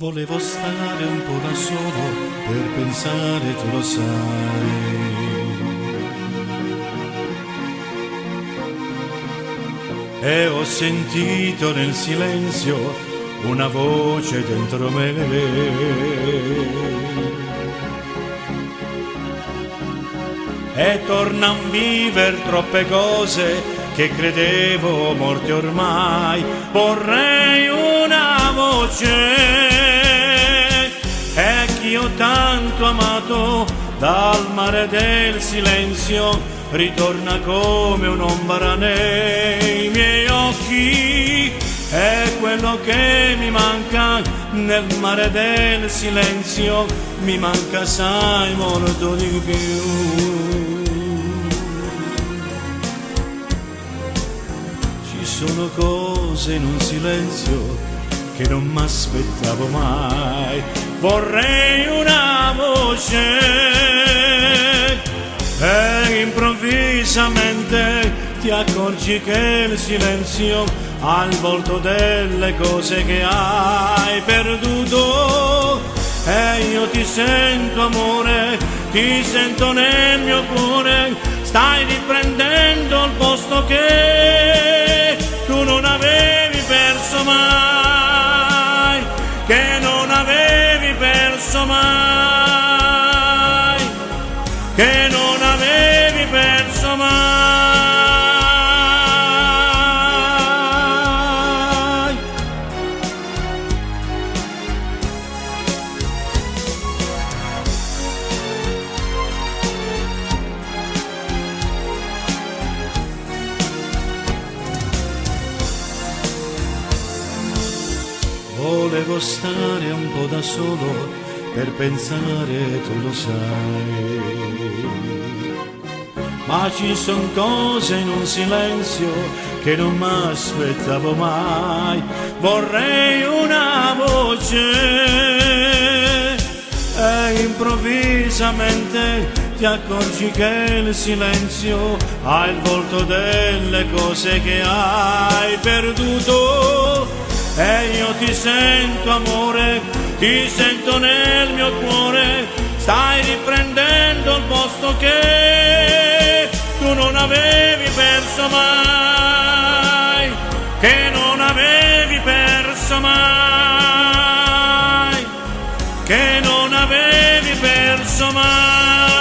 Volevo stare un po' da solo per pensare, tu lo sai. E ho sentito nel silenzio una voce dentro me. E tornan a vivere troppe cose che credevo morte ormai. Vorrei una voce che io tanto amato dal mare del silenzio ritorna come un'ombra nei miei occhi. È quello che mi manca nel mare del silenzio, mi manca sai molto di più. Ci sono cose in un silenzio che non mi aspettavo mai. Vorrei una voce e improvvisamente ti accorgi che il silenzio ha il volto delle cose che hai perduto. E io ti sento amore, ti sento nel mio cuore, stai riprendendo il posto che tu non avevi perso mai, che non avevi perso mai, che non avevi perso mai. Volevo stare un po' da solo per pensare, tu lo sai. Ma ci son cose in un silenzio che non mi aspettavo mai. Vorrei una voce e improvvisamente ti accorgi che il silenzio ha il volto delle cose che hai perduto. E io ti sento amore, ti sento nel mio cuore, stai riprendendo il posto che tu non avevi perso mai, che non avevi perso mai, che non avevi perso mai.